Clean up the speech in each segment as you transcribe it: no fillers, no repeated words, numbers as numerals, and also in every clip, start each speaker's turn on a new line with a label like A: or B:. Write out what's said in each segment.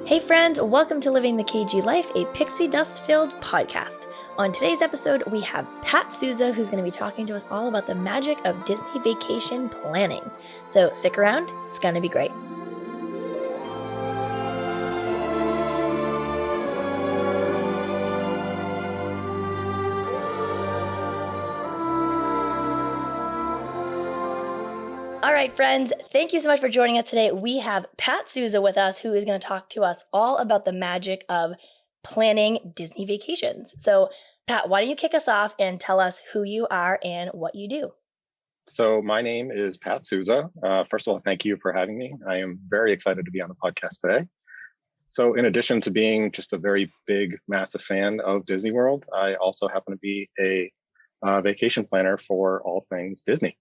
A: Hey friends, welcome to Living the KG Life, a pixie dust-filled podcast. On today's episode, we have Pat Souza, who's going to be talking to us all about the magic of Disney vacation planning. So stick around, it's going to be great. All right, friends, thank you so much for joining us today. We have Pat Souza with us, who is going to talk to us all about the magic of planning Disney vacations. So, Pat, why don't you kick us off and tell us who you are and what you do?
B: So my name is Pat Souza. First of all, thank you for having me. I am very excited to be on the podcast today. So in addition to being just a very big, massive fan of Disney World, I also happen to be a vacation planner for all things Disney.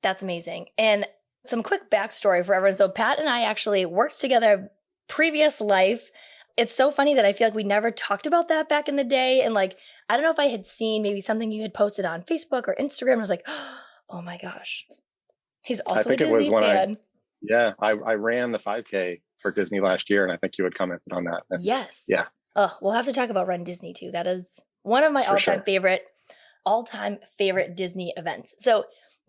A: That's amazing. And some quick backstory for everyone. So Pat and I actually worked together previous life. It's so funny that I feel like we never talked about that back in the day. And I don't know if I had seen maybe something you had posted on Facebook or Instagram. I was like, oh my gosh, he's also a Disney fan.
B: I ran the 5K for Disney last year, and I think you had commented on that. And
A: yes.
B: Yeah.
A: Oh, we'll have to talk about Run Disney too. That is one of my all-time favorite Disney events. So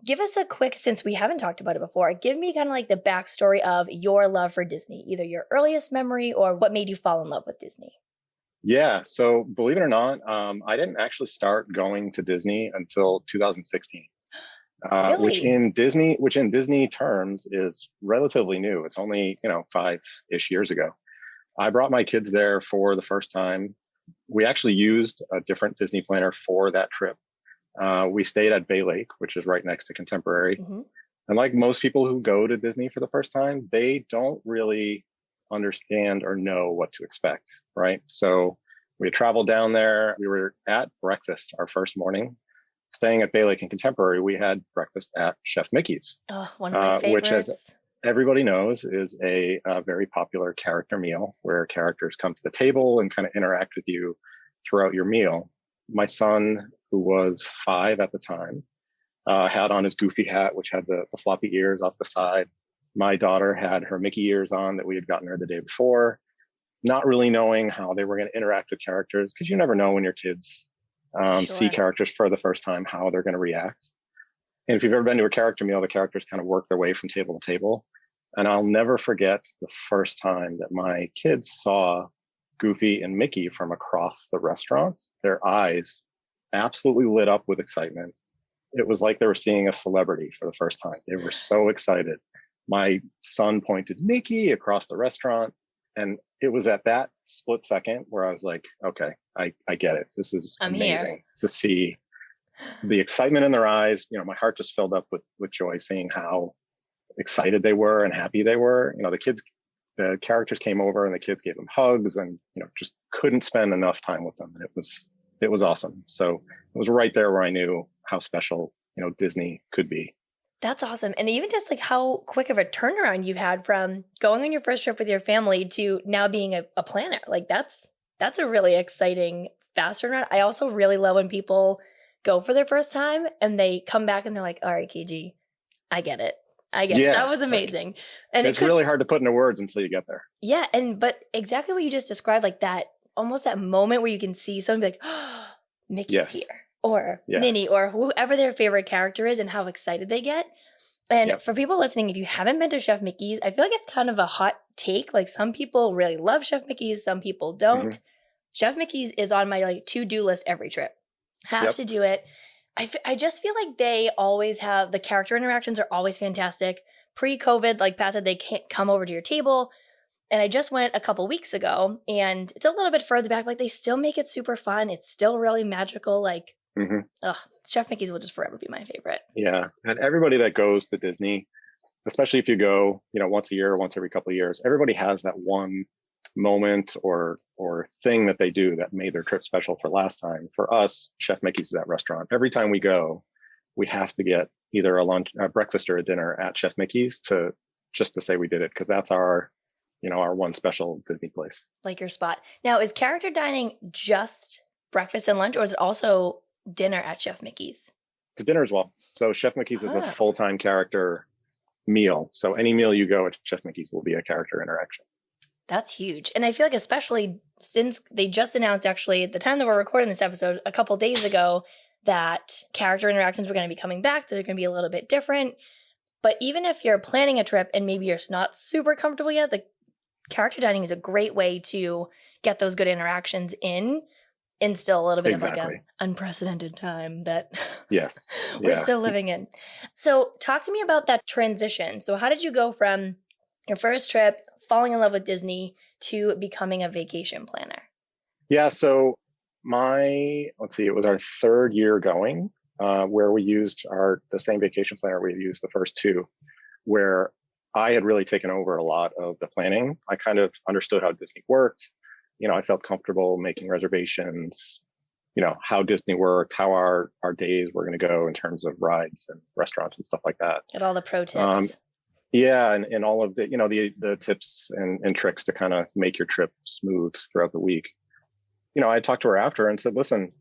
A: give us a quick, since we haven't talked about it before, give me kind of like the backstory of your love for Disney, either your earliest memory or what made you fall in love with Disney.
B: Yeah. So believe it or not, I didn't actually start going to Disney until 2016.
A: Really?
B: Which in Disney terms is relatively new. It's only, 5-ish years ago. I brought my kids there for the first time. We actually used a different Disney planner for that trip. We stayed at Bay Lake, which is right next to Contemporary.
A: Mm-hmm.
B: And like most people who go to Disney for the first time, they don't really understand or know what to expect, right? So we traveled down there. We were at breakfast our first morning. Staying at Bay Lake and Contemporary, we had breakfast at Chef Mickey's.
A: Oh, one of my favorites.
B: Which, as everybody knows, is a very popular character meal where characters come to the table and kind of interact with you throughout your meal. My son, who was 5 at the time, had on his Goofy hat, which had the floppy ears off the side. My daughter had her Mickey ears on that we had gotten her the day before, not really knowing how they were going to interact with characters, because you never know when your kids see characters for the first time, how they're going to react. And if you've ever been to a character meal, the characters kind of work their way from table to table. And I'll never forget the first time that my kids saw Goofy and Mickey from across the restaurant. Their eyes absolutely lit up with excitement. It was like they were seeing a celebrity for the first time. They were so excited. My son pointed Mickey across the restaurant, and it was at that split second where I was like, okay, I get it. This is amazing to see the excitement in their eyes. My heart just filled up with joy seeing how excited they were and happy they were. The characters came over and the kids gave them hugs and, just couldn't spend enough time with them. And it was awesome. So it was right there where I knew how special, Disney could be.
A: That's awesome. And even just how quick of a turnaround you've had from going on your first trip with your family to now being a planner. That's a really exciting fast turnaround. I also really love when people go for their first time and they come back and they're like, all right, KG, I get it. Yeah, that was amazing. And
B: it's really hard to put into words until you get there.
A: Yeah. But exactly what you just described, almost that moment where you can see someone be like, oh, Mickey's here. Or Minnie, or whoever their favorite character is and how excited they get. And for people listening, if you haven't been to Chef Mickey's, I feel like it's kind of a hot take. Some people really love Chef Mickey's, some people don't. Mm-hmm. Chef Mickey's is on my to-do list every trip. Have to do it. I just feel like they always have, the character interactions are always fantastic. Pre-COVID, like Pat said, they can't come over to your table. And I just went a couple weeks ago, and it's a little bit further back. They still make it super fun. It's still really magical. Chef Mickey's will just forever be my favorite.
B: Yeah. And everybody that goes to Disney, especially if you go, once a year or once every couple of years, everybody has that one moment or thing that they do that made their trip special for last time. For us, Chef Mickey's is that restaurant. Every time we go, we have to get either a breakfast or a dinner at Chef Mickey's just to say we did it, because that's our one special Disney place.
A: Like your spot. Now, is character dining just breakfast and lunch, or is it also dinner at Chef Mickey's?
B: It's dinner as well. So Chef Mickey's is a full-time character meal. So any meal you go at Chef Mickey's will be a character interaction.
A: That's huge. And I feel like especially since they just announced, actually, at the time that we're recording this episode, a couple days ago, that character interactions were going to be coming back, that they're going to be a little bit different. But even if you're planning a trip and maybe you're not super comfortable yet, the character dining is a great way to get those good interactions in still a little bit of like an unprecedented time that
B: yes,
A: we're still living in. So talk to me about that transition. So how did you go from your first trip, falling in love with Disney, to becoming a vacation planner?
B: Yeah, so it was our third year going, where we used the same vacation planner we had used the first two, where I had really taken over a lot of the planning. I kind of understood how Disney worked. I felt comfortable making reservations, how Disney worked, how our days were going to go in terms of rides and restaurants and stuff like that.
A: Get all the pro tips.
B: Yeah. And all of the, the tips and tricks to kind of make your trip smooth throughout the week. I talked to her after and said, listen,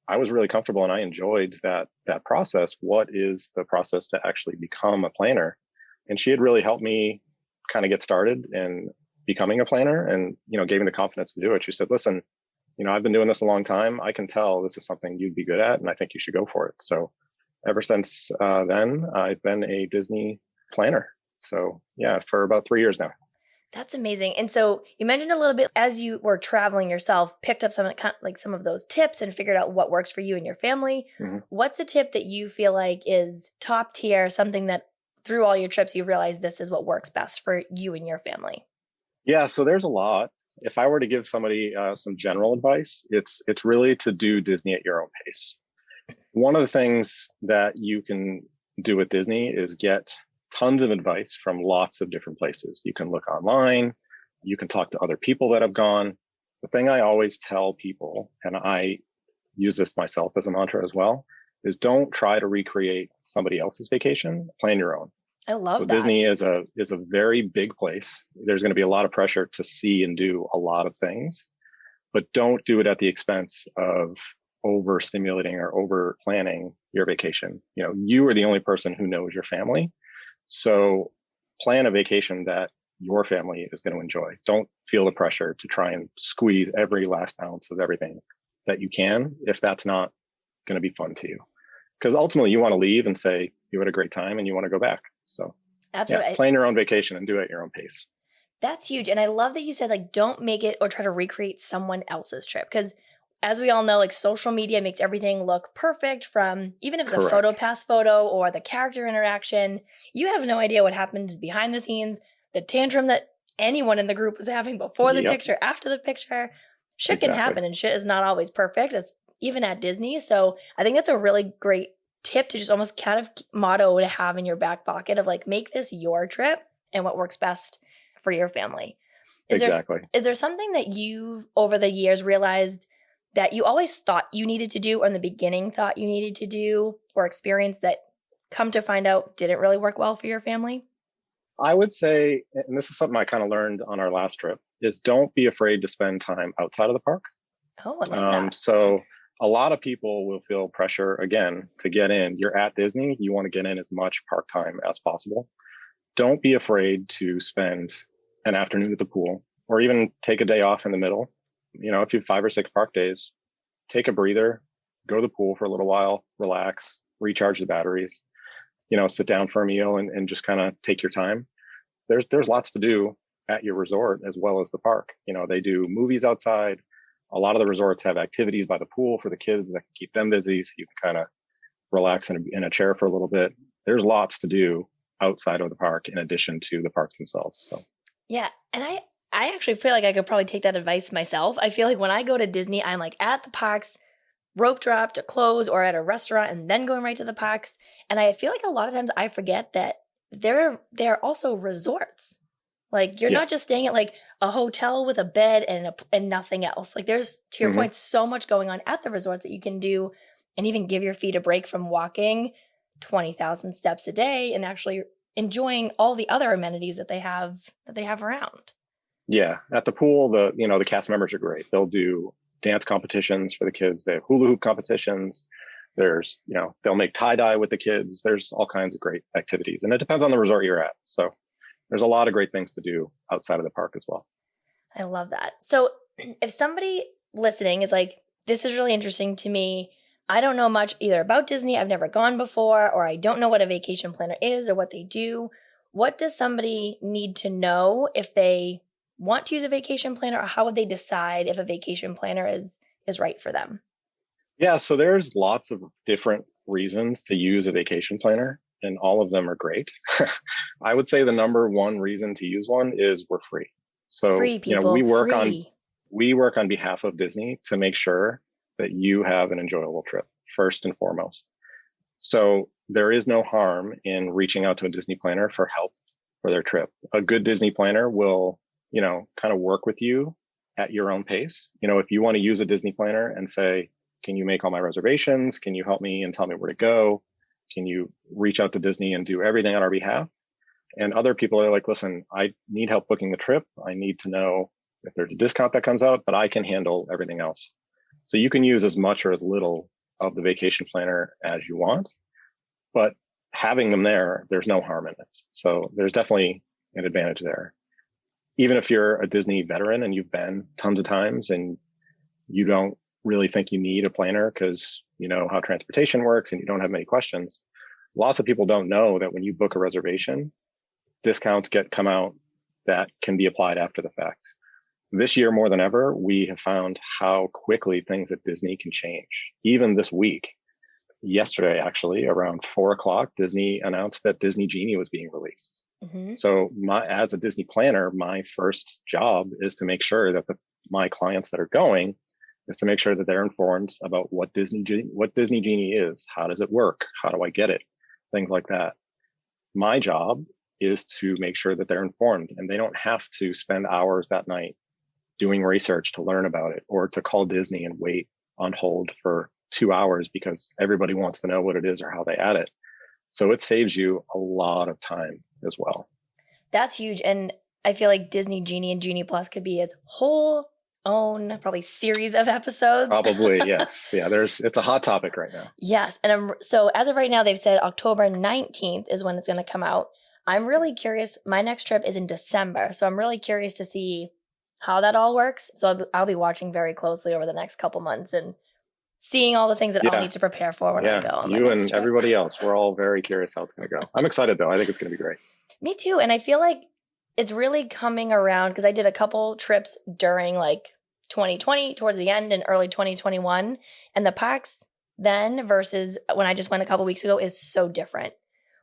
B: I was really comfortable and I enjoyed that process. What is the process to actually become a planner? And she had really helped me kind of get started in becoming a planner and, gave me the confidence to do it. She said, listen, I've been doing this a long time. I can tell this is something you'd be good at, and I think you should go for it. So ever since then, I've been a Disney planner. So yeah, for about 3 years now.
A: That's amazing. And so you mentioned a little bit as you were traveling yourself, picked up some of those tips and figured out what works for you and your family. Mm-hmm. What's a tip that you feel like is top tier, something that through all your trips, you've realized this is what works best for you and your family?
B: Yeah, so there's a lot. If I were to give somebody some general advice, it's really to do Disney at your own pace. One of the things that you can do with Disney is get tons of advice from lots of different places. You can look online, you can talk to other people that have gone. The thing I always tell people, and I use this myself as a mantra as well, is don't try to recreate somebody else's vacation, plan your own.
A: I love that.
B: Disney is a very big place. There's going to be a lot of pressure to see and do a lot of things, but don't do it at the expense of overstimulating or over planning your vacation. You are the only person who knows your family. So plan a vacation that your family is going to enjoy. Don't feel the pressure to try and squeeze every last ounce of everything that you can if that's not going to be fun to you. Because ultimately you want to leave and say you had a great time and you want to go back. So absolutely, yeah, plan your own vacation and do it at your own pace.
A: That's huge. And I love that you said, don't make it or try to recreate someone else's trip. Because as we all know, social media makes everything look perfect, from even if it's a photo pass photo or the character interaction. You have no idea what happened behind the scenes, the tantrum that anyone in the group was having before the picture, after the picture. Shit can happen, and shit is not always perfect, even at Disney. So I think that's a really great tip to just almost kind of motto to have in your back pocket of make this your trip and what works best for your family. Is there something that you've over the years realized that you always thought you needed to do, or in the beginning thought you needed to do, or experience that come to find out didn't really work well for your family?
B: I would say, and this is something I kind of learned on our last trip, is don't be afraid to spend time outside of the park.
A: Oh, I love that.
B: So a lot of people will feel pressure, again, to get in. You're at Disney. You want to get in as much park time as possible. Don't be afraid to spend an afternoon at the pool, or even take a day off in the middle. If you have 5 or 6 park days, take a breather, go to the pool for a little while, relax, recharge the batteries, sit down for a meal and just kind of take your time. There's lots to do at your resort as well as the park. They do movies outside. A lot of the resorts have activities by the pool for the kids that can keep them busy, so you can kind of relax in a chair for a little bit. There's lots to do outside of the park in addition to the parks themselves. So
A: yeah, and I actually feel like I could probably take that advice myself. I feel like when I go to Disney, I'm at the parks, rope drop to close, or at a restaurant and then going right to the parks. And I feel like a lot of times I forget that they're also resorts. You're not just staying at a hotel with a bed and nothing else. There's, to your point, so much going on at the resorts that you can do and even give your feet a break from walking 20,000 steps a day and actually enjoying all the other amenities that they have around.
B: Yeah. At the pool, the cast members are great. They'll do dance competitions for the kids. They have hula hoop competitions. There's, they'll make tie-dye with the kids. There's all kinds of great activities, and it depends on the resort you're at. So there's a lot of great things to do outside of the park as well.
A: I love that. So if somebody listening is like, this is really interesting to me. I don't know much either about Disney. I've never gone before, or I don't know what a vacation planner is or what they do. What does somebody need to know if they want to use a vacation planner, or how would they decide if a vacation planner is right for them?
B: Yeah, so there's lots of different reasons to use a vacation planner, and all of them are great. I would say the number one reason to use one is we're free. So,
A: Free people, free.
B: we work on behalf of Disney to make sure that you have an enjoyable trip first and foremost. So there is no harm in reaching out to a Disney planner for help for their trip. A good Disney planner will, kind of work with you at your own pace. If you want to use a Disney planner and say, can you make all my reservations? Can you help me and tell me where to go? Can you reach out to Disney and do everything on our behalf? And other people are like, listen, I need help booking the trip. I need to know if there's a discount that comes out, but I can handle everything else. So you can use as much or as little of the vacation planner as you want, but having them there's no harm in it. So there's definitely an advantage there. Even if you're a Disney veteran and you've been tons of times and you don't really think you need a planner because you know how transportation works and you don't have many questions, lots of people don't know that when you book a reservation, discounts come out that can be applied after the fact. This year, more than ever, we have found how quickly things at Disney can change. Even this week, yesterday, actually, around 4:00, Disney announced that Disney Genie was being released. Mm-hmm. So as a Disney planner, my first job is to make sure that my clients that are going is to make sure that they're informed about what Disney Genie is. How does it work? How do I get it? Things like that. My job is to make sure that they're informed and they don't have to spend hours that night doing research to learn about it or to call Disney and wait on hold for 2 hours because everybody wants to know what it is or how they add it. So it saves you a lot of time as well.
A: That's huge. And I feel like Disney Genie and Genie Plus could be its whole own probably series of episodes.
B: Probably, yes. Yeah, it's a hot topic right now.
A: Yes. And so as of right now, they've said October 19th is when it's going to come out. I'm really curious. My next trip is in December. So I'm really curious to see how that all works. So I'll be watching very closely over the next couple months and seeing all the things that I'll need to prepare for when I go on
B: you and everybody else, we're all very curious how it's going to go. I'm excited though. I think it's going to be great.
A: Me too. And I feel like it's really coming around because I did a couple trips during like 2020 towards the end and early 2021. And the parks then versus when I just went a couple weeks ago is so different.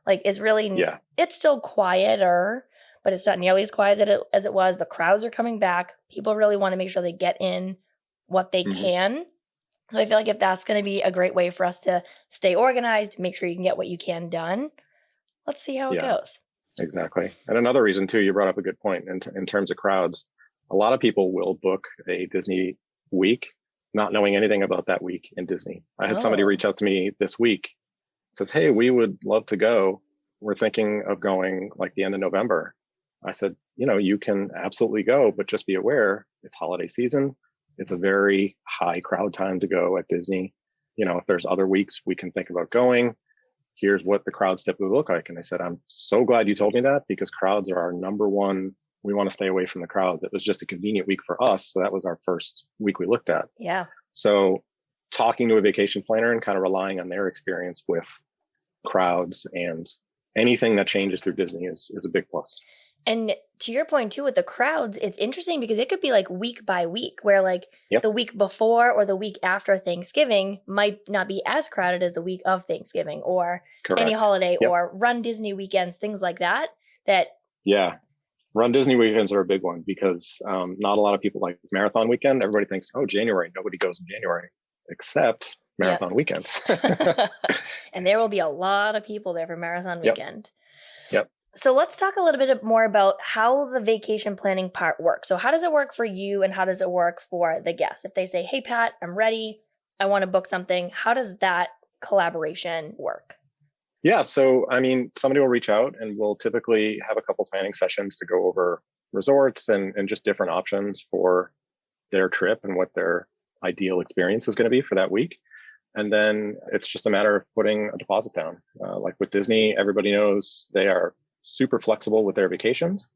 A: Like it's really, it's still quieter, but it's not nearly as quiet as it was. The crowds are coming back. People really want to make sure they get in what they can. So I feel like if that's going to be a great way for us to stay organized, make sure you can get what you can done, let's see how it goes.
B: Exactly. And another reason too, you brought up a good point in terms of crowds. A lot of people will book a Disney week, not knowing anything about that week in Disney. I had somebody reach out to me this week, says, hey, we would love to go. We're thinking of going like the end of November. I said, you can absolutely go, but just be aware it's holiday season. It's a very high crowd time to go at Disney. If there's other weeks we can think about going, here's what the crowds typically look like. And I said, I'm so glad you told me that because crowds are our number one. We want to stay away from the crowds. It was just a convenient week for us. So that was our first week we looked at.
A: Yeah.
B: So talking to a vacation planner and kind of relying on their experience with crowds and anything that changes through Disney is a big plus.
A: And to your point too, with the crowds, it's interesting because it could be like week by week where like the week before or the week after Thanksgiving might not be as crowded as the week of Thanksgiving or any holiday or Run Disney weekends, things like that.
B: Run Disney weekends are a big one because not a lot of people like Marathon weekend. Everybody thinks, January, nobody goes in January except Marathon weekends.
A: And there will be a lot of people there for Marathon weekend.
B: Yep.
A: So let's talk a little bit more about how the vacation planning part works. So how does it work for you and how does it work for the guests? If they say, hey, Pat, I'm ready, I want to book something, how does that collaboration work?
B: Yeah. So, somebody will reach out and we'll typically have a couple planning sessions to go over resorts and just different options for their trip and what their ideal experience is going to be for that week. And then it's just a matter of putting a deposit down. Like with Disney, everybody knows they are super flexible with their vacations.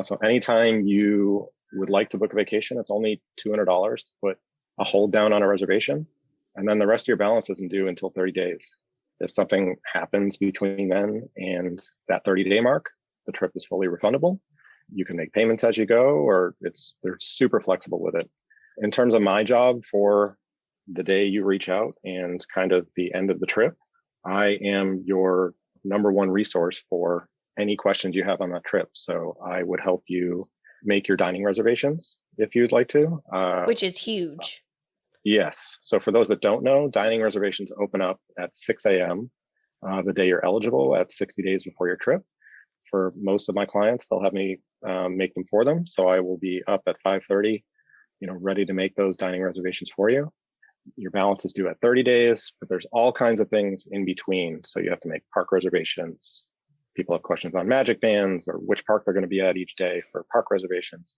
B: So anytime you would like to book a vacation, it's only $200 to put a hold down on a reservation. And then the rest of your balance isn't due until 30 days. If something happens between then and that 30-day mark, the trip is fully refundable. You can make payments as you go, or they're super flexible with it. In terms of my job for the day you reach out and kind of the end of the trip, I am your number one resource for any questions you have on that trip. So I would help you make your dining reservations if you'd like to.
A: Which is huge.
B: Yes. So for those that don't know, dining reservations open up at 6 a.m. The day you're eligible at 60 days before your trip. For most of my clients, they'll have me make them for them. So I will be up at 5:30, ready to make those dining reservations for you. Your balance is due at 30 days, but there's all kinds of things in between. So you have to make park reservations. People have questions on magic bands or which park they're going to be at each day for park reservations.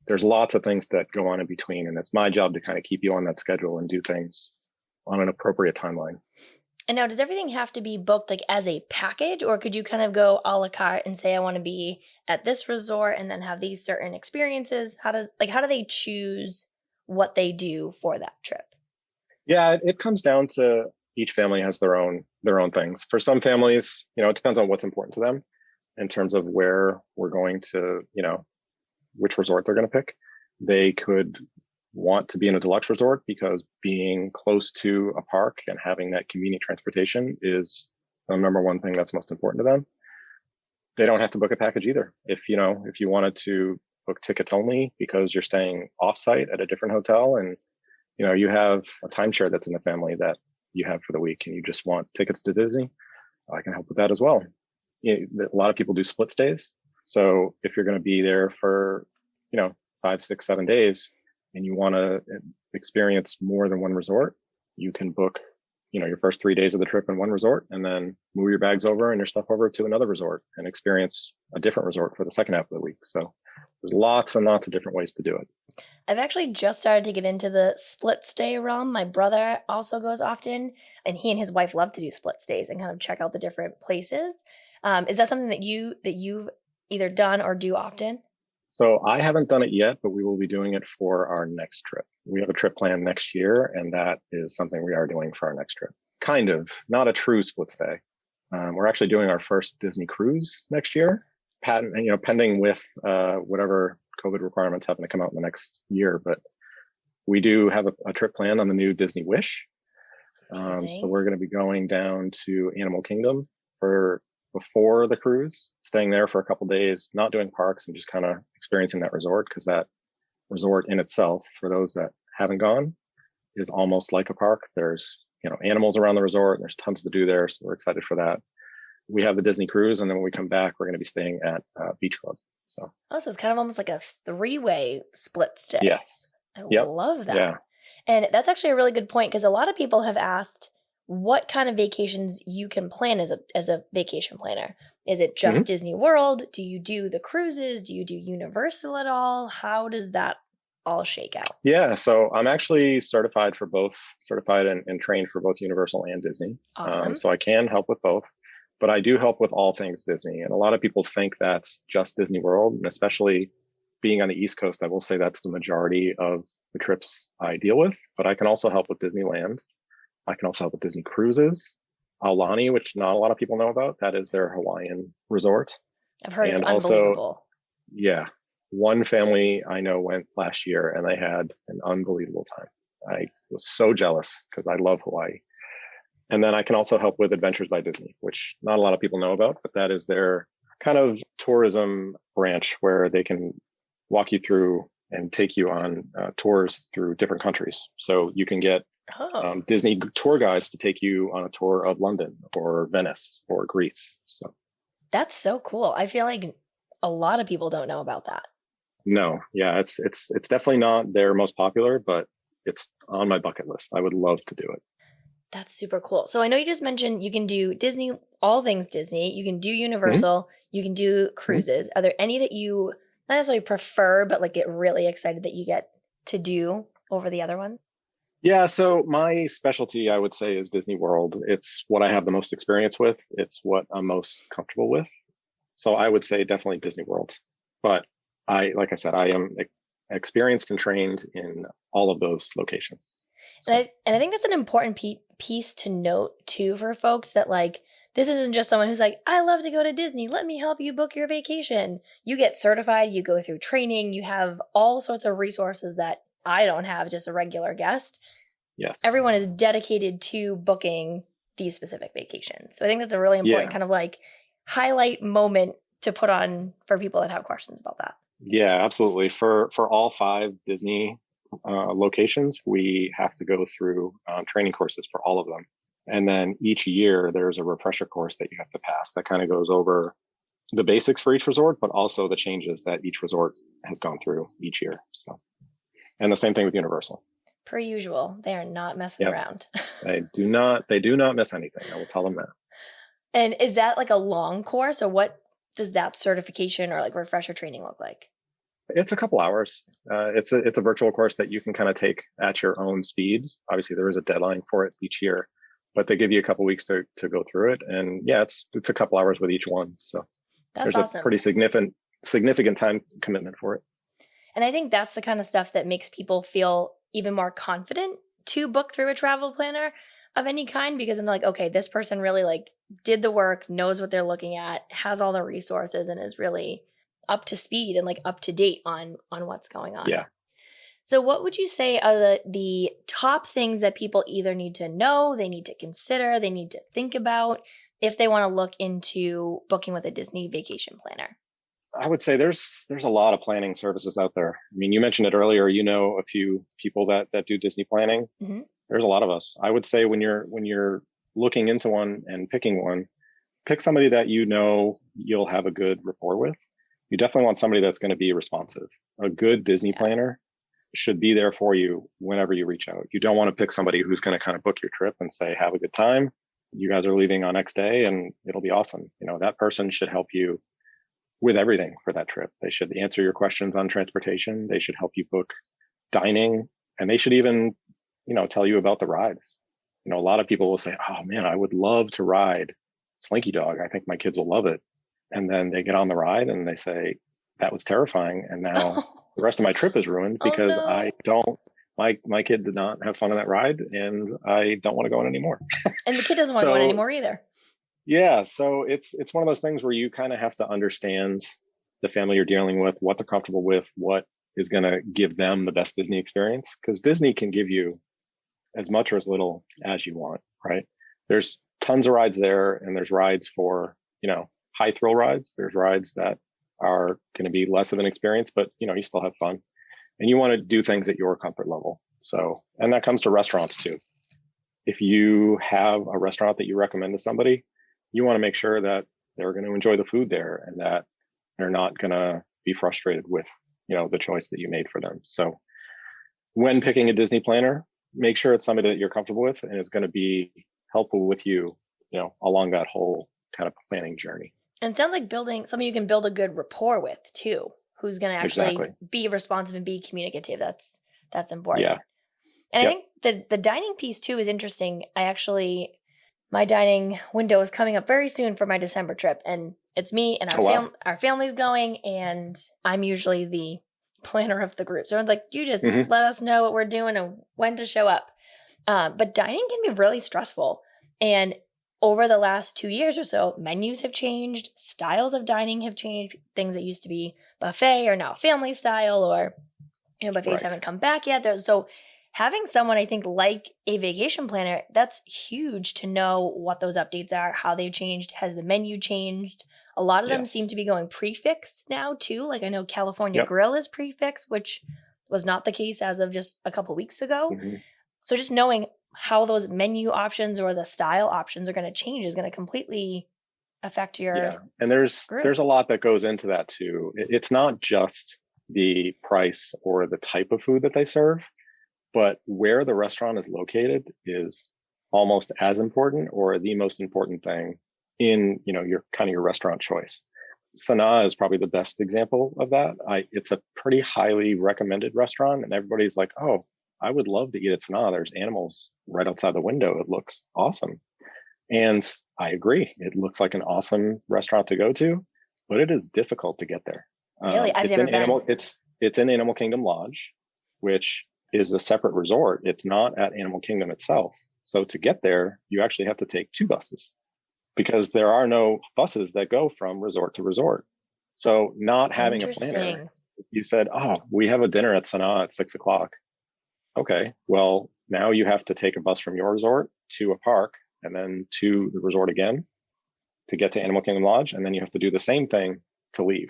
B: There's lots of things that go on in between, and it's my job to kind of keep you on that schedule and do things on an appropriate timeline.
A: And now, does everything have to be booked like as a package, or could you kind of go a la carte and say, I want to be at this resort and then have these certain experiences? How do they choose what they do for that trip?
B: Yeah, it comes down to each family has their own things. For some families, it depends on what's important to them in terms of where we're going to, which resort they're going to pick. They could want to be in a deluxe resort because being close to a park and having that convenient transportation is the number one thing that's most important to them. They don't have to book a package either. If you wanted to book tickets only because you're staying offsite at a different hotel and you have a timeshare that's in the family that you have for the week and you just want tickets to Disney, I can help with that as well. A lot of people do split stays. So if you're going to be there for 5, 6, 7 days, and you want to experience more than one resort, you can book, your first 3 days of the trip in one resort and then move your bags over and your stuff over to another resort and experience a different resort for the second half of the week. So there's lots and lots of different ways to do it.
A: I've actually just started to get into the split stay realm. My brother also goes often, and he and his wife love to do split stays and kind of check out the different places. Is that something that you've either done or do often?
B: So I haven't done it yet, but we will be doing it for our next trip. We have a trip planned next year, and that is something we are doing for our next trip. Kind of, not a true split stay. We're actually doing our first Disney cruise next year, pending with whatever COVID requirements happen to come out in the next year. But we do have a trip planned on the new Disney Wish. So we're going to be going down to Animal Kingdom before the cruise, staying there for a couple days, not doing parks and just kind of experiencing that resort, because that resort in itself, for those that haven't gone, is almost like a park. There's animals around the resort and there's tons to do there. So we're excited for that. We have the Disney cruise, and then when we come back, we're going to be staying at Beach Club. So
A: it's kind of almost like a 3-way split stay.
B: Yes.
A: I love that.
B: Yeah.
A: And that's actually a really good point, because a lot of people have asked what kind of vacations you can plan as a vacation planner. Is it just Disney World? Do you do the cruises? Do you do Universal at all? How does that all shake out?
B: Yeah, so I'm actually certified and trained for both Universal and Disney.
A: Awesome.
B: So I can help with both, but I do help with all things Disney. And a lot of people think that's just Disney World, and especially being on the East Coast, I will say that's the majority of the trips I deal with, but I can also help with Disneyland. I can also help with Disney Cruises, Aulani, which not a lot of people know about. That is their Hawaiian resort.
A: I've heard it's unbelievable.
B: Yeah. One family I know went last year and they had an unbelievable time. I was so jealous because I love Hawaii. And then I can also help with Adventures by Disney, which not a lot of people know about, but that is their kind of tourism branch where they can walk you through and take you on tours through different countries. So you can get Disney tour guides to take you on a tour of London or Venice or Greece. So
A: that's so cool. I feel like a lot of people don't know about that.
B: No, yeah, it's definitely not their most popular, but it's on my bucket list. I would love to do it.
A: That's super cool. So I know you just mentioned you can do Disney, all things Disney. You can do Universal. You can do cruises. Are there any that you not necessarily prefer, but like get really excited that you get to do over the other one?
B: Yeah, so my specialty, I would say, is Disney World. It's what I have the most experience with. It's what I'm most comfortable with. So I would say definitely Disney World. But Like I said, I am experienced and trained in all of those locations. So.
A: And I think that's an important piece to note too for folks, that like this isn't just someone who's like, I love to go to Disney, let me help you book your vacation. You get certified, you go through training, you have all sorts of resources that I don't have, just a regular guest.
B: Yes.
A: Everyone is dedicated to booking these specific vacations. So I think that's a really important kind of like highlight moment to put on for people that have questions about that.
B: Yeah, absolutely. For all 5 Disney locations, we have to go through training courses for all of them. And then each year there's a refresher course that you have to pass that kind of goes over the basics for each resort, but also the changes that each resort has gone through each year. So, and the same thing with Universal.
A: Per usual, they are not messing around.
B: They do not miss anything. I will tell them that.
A: And is that like a long course, or what does that certification or like refresher training look like?
B: It's a couple hours. It's a virtual course that you can kind of take at your own speed. Obviously, there is a deadline for it each year, but they give you a couple weeks to go through it. And yeah, it's a couple hours with each one. So there's awesome. A pretty significant time commitment for it.
A: And I think that's the kind of stuff that makes people feel even more confident to book through a travel planner of any kind, because then they're like, okay, this person really like did the work, knows what they're looking at, has all the resources, and is really up to speed and like up to date on what's going on.
B: Yeah.
A: So what would you say are the top things that people either need to know, they need to consider, they need to think about if they want to look into booking with a Disney vacation planner?
B: I would say there's a lot of planning services out there. I mean, you mentioned it earlier, you know, a few people that do Disney planning. Mm-hmm. There's a lot of us. I would say when you're looking into one and picking one, pick somebody that you know you'll have a good rapport with. You definitely want somebody that's going to be responsive. A good Disney planner should be there for you whenever you reach out. You don't want to pick somebody who's going to kind of book your trip and say, have a good time. You guys are leaving on X day and it'll be awesome. You know, that person should help you with everything for that trip. They should answer your questions on transportation. They should help you book dining, and they should even, you know, tell you about the rides. You know, a lot of people will say, oh man, I would love to ride Slinky Dog. I think my kids will love it. And then they get on the ride and they say, that was terrifying. And now the rest of my trip is ruined because my kid did not have fun on that ride and I don't want to go on anymore.
A: And the kid doesn't want to go on anymore either.
B: Yeah. So it's one of those things where you kind of have to understand the family you're dealing with, what they're comfortable with, what is going to give them the best Disney experience. Because Disney can give you as much or as little as you want, right? There's tons of rides there, and there's rides for, you know, high thrill rides. There's rides that are going to be less of an experience, but you know, you still have fun and you want to do things at your comfort level. So, and that comes to restaurants too. If you have a restaurant that you recommend to somebody, you want to make sure that they're going to enjoy the food there and that they're not going to be frustrated with, you know, the choice that you made for them. So when picking a Disney planner, make sure it's somebody that you're comfortable with and is going to be helpful with you, you know, along that whole kind of planning journey.
A: And it sounds like building somebody you can build a good rapport with too, who's going to actually be responsive and be communicative. That's important.
B: Yeah.
A: And I think the dining piece too is interesting. My dining window is coming up very soon for my December trip, and it's me and our family's going, and I'm usually the planner of the group. So everyone's like, you just let us know what we're doing and when to show up. But dining can be really stressful. And over the last 2 years or so, menus have changed, styles of dining have changed. Things that used to be buffet are now family style, or, you know, buffets haven't come back yet. So having someone, I think, like a vacation planner, that's huge to know what those updates are, how they've changed. Has the menu changed? A lot of them seem to be going prefix now too. Like I know California Grill is prefix, which was not the case as of just a couple weeks ago. Mm-hmm. So just knowing how those menu options or the style options are going to change is going to completely affect your
B: and there's a lot that goes into that too. It's not just the price or the type of food that they serve, but where the restaurant is located is almost as important or the most important thing in, you know, your kind of your restaurant choice. Sanaa is probably the best example of that. It's a pretty highly recommended restaurant and everybody's like, oh, I would love to eat at Sanaa. There's animals right outside the window. It looks awesome. And I agree. It looks like an awesome restaurant to go to, but it is difficult to get there.
A: Really? I've
B: It's
A: never
B: in
A: been.
B: it's in Animal Kingdom Lodge, which is a separate resort. It's not at Animal Kingdom itself. So to get there, you actually have to take 2 buses because there are no buses that go from resort to resort. So not having a planner,
A: Interesting.
B: you said, "Oh, we have a dinner at Sanaa at 6 o'clock." Okay, well, now you have to take a bus from your resort to a park and then to the resort again to get to Animal Kingdom Lodge. And then you have to do the same thing to leave.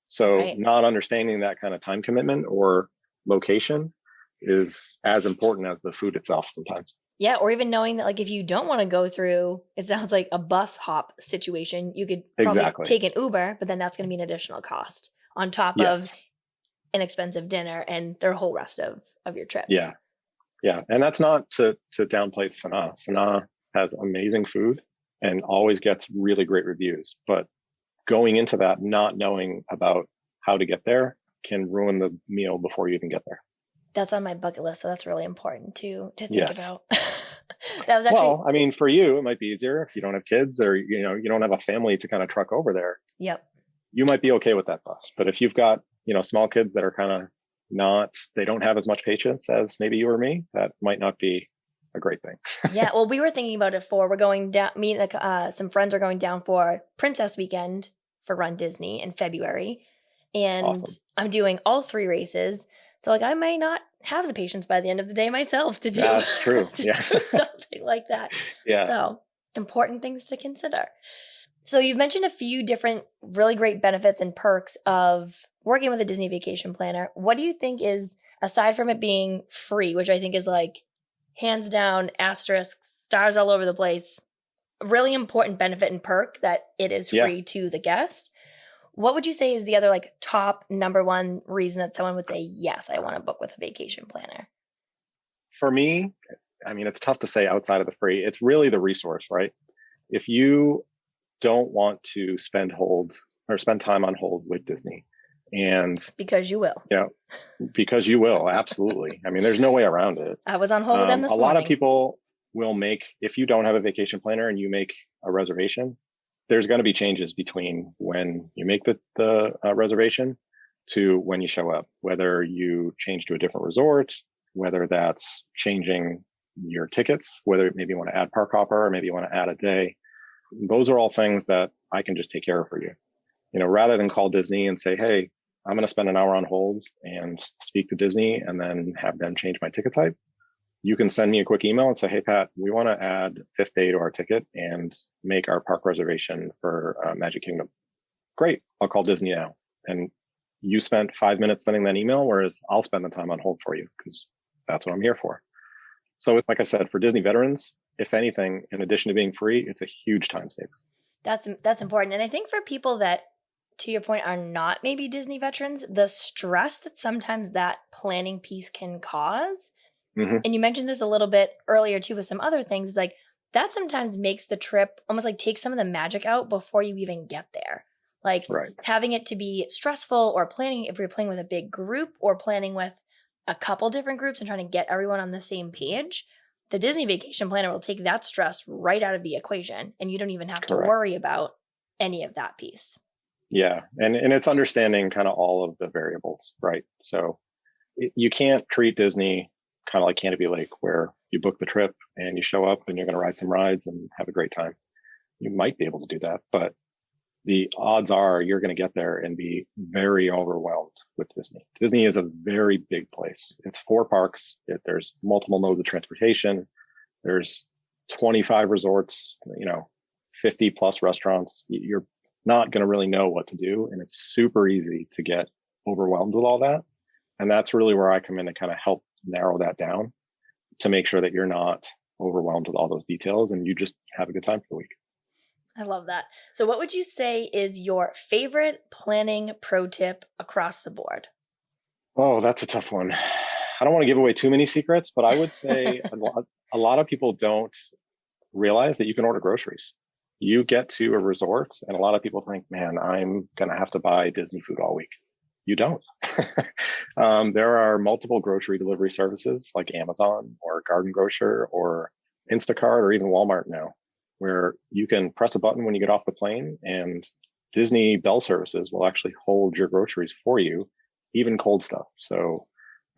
B: So
A: Right.
B: not understanding that kind of time commitment or location is as important as the food itself sometimes.
A: Yeah, or even knowing that like if you don't want to go through, it sounds like a bus hop situation, you could probably
B: Exactly.
A: take an Uber, but then that's going to be an additional cost on top of
B: Yes.
A: an expensive dinner and the whole rest of your trip.
B: Yeah. Yeah. And that's not to downplay Sanaa. Sanaa has amazing food and always gets really great reviews. But going into that, not knowing about how to get there can ruin the meal before you even get there.
A: That's on my bucket list, so that's really important to think
B: Yes.
A: about. That was actually
B: Well, I mean, for you, it might be easier if you don't have kids or, you don't have a family to kind of truck over there.
A: yep.
B: You might be okay with that bus. But if you've got, small kids that are kind of they don't have as much patience as maybe you or me, that might not be a great thing.
A: Yeah, well, we were thinking about it for we're going down. Me and some friends are going down for Princess Weekend for Run Disney in February, and
B: Awesome.
A: I'm doing all 3 races. So like I may not have the patience by the end of the day myself to do
B: That's true.
A: to
B: Yeah.
A: do something like that.
B: Yeah.
A: So important things to consider. So you've mentioned a few different really great benefits and perks of working with a Disney vacation planner. What do you think is, aside from it being free, which I think is like hands down, asterisks, stars all over the place, really important benefit and perk that it is
B: Yeah.
A: free to the guest. What would you say is the other like top number one reason that someone would say, yes, I want to book with a vacation planner?
B: For me, I mean, it's tough to say outside of the free. It's really the resource, right? If you don't want to spend time on hold with Disney, and
A: Because you will.
B: because you will, absolutely. I mean, there's no way around it.
A: I was on hold with them this
B: A
A: morning.
B: lot of people will if you don't have a vacation planner and you make a reservation, there's going to be changes between when you make the reservation to when you show up, whether you change to a different resort, whether that's changing your tickets, whether maybe you want to add park hopper or maybe you want to add a day. Those are all things that I can just take care of for you. Rather than call Disney and say, hey, I'm going to spend an hour on hold and speak to Disney and then have them change my ticket type. You can send me a quick email and say, hey, Pat, we want to add fifth day to our ticket and make our park reservation for Magic Kingdom. Great. I'll call Disney now. And you spent 5 minutes sending that email, whereas I'll spend the time on hold for you because that's what I'm here for. So like I said, for Disney veterans, if anything, in addition to being free, it's a huge time saver.
A: That's important. And I think for people that, to your point, are not maybe Disney veterans, the stress that sometimes that planning piece can cause.
B: Mm-hmm.
A: And you mentioned this a little bit earlier too with some other things, like that sometimes makes the trip almost like take some of the magic out before you even get there. Like
B: right.
A: Having it to be stressful or planning, if you're playing with a big group or planning with a couple different groups and trying to get everyone on the same page, the Disney vacation planner will take that stress right out of the equation and you don't even have
B: Correct.
A: to worry about any of that piece.
B: Yeah. And it's understanding kind of all of the variables, right? So you can't treat Disney kind of like Canopy Lake where you book the trip and you show up and you're going to ride some rides and have a great time. You might be able to do that, but the odds are you're going to get there and be very overwhelmed with Disney. Disney is a very big place. It's 4 parks. There's multiple modes of transportation. There's 25 resorts, 50 plus restaurants. You're not going to really know what to do. And it's super easy to get overwhelmed with all that. And that's really where I come in to kind of help narrow that down to make sure that you're not overwhelmed with all those details and you just have a good time for the week.
A: I love that. So what would you say is your favorite planning pro tip across the board?
B: Oh, that's a tough one. I don't want to give away too many secrets, but I would say a lot of people don't realize that you can order groceries. You get to a resort and a lot of people think, man, I'm going to have to buy Disney food all week. You don't. There are multiple grocery delivery services like Amazon or Garden Grocer or Instacart or even Walmart now, where you can press a button when you get off the plane and Disney Bell Services will actually hold your groceries for you, even cold stuff. So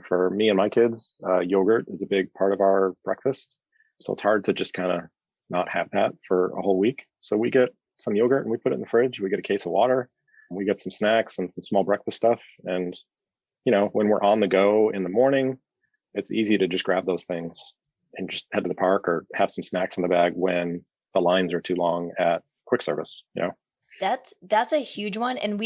B: for me and my kids, yogurt is a big part of our breakfast. So it's hard to just kind of not have that for a whole week. So we get some yogurt and we put it in the fridge. We get a case of water. We get some snacks and some small breakfast stuff. And, when we're on the go in the morning, it's easy to just grab those things and just head to the park or have some snacks in the bag when the lines are too long at quick service,
A: That's a huge one. And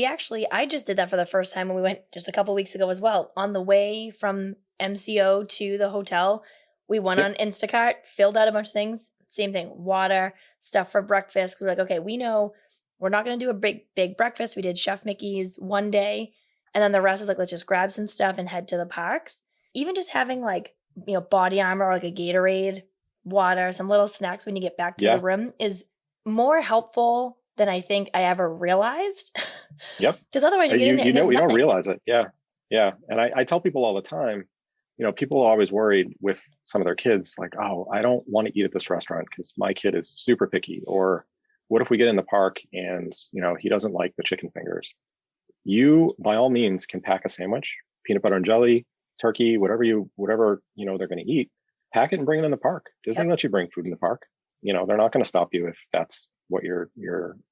A: I just did that for the first time when we went just a couple weeks ago as well. On the way from MCO to the hotel, we went on Instacart, filled out a bunch of things. Same thing, water, stuff for breakfast. We're like, okay, we know we're not going to do a big breakfast. We did Chef Mickey's one day. And then the rest was like, let's just grab some stuff and head to the parks. Even just having like, body armor or like a Gatorade, water, some little snacks when you get back to the room is more helpful than I think I ever realized.
B: Yep.
A: Because otherwise you get in there and
B: you don't realize it. Yeah. Yeah. And I tell people all the time, people are always worried with some of their kids, like, oh, I don't want to eat at this restaurant because my kid is super picky. Or what if we get in the park and, he doesn't like the chicken fingers? You, by all means, can pack a sandwich, peanut butter and jelly, turkey, whatever they're going to eat, pack it and bring it in the park. Disney lets you bring food in the park. They're not going to stop you if that's what your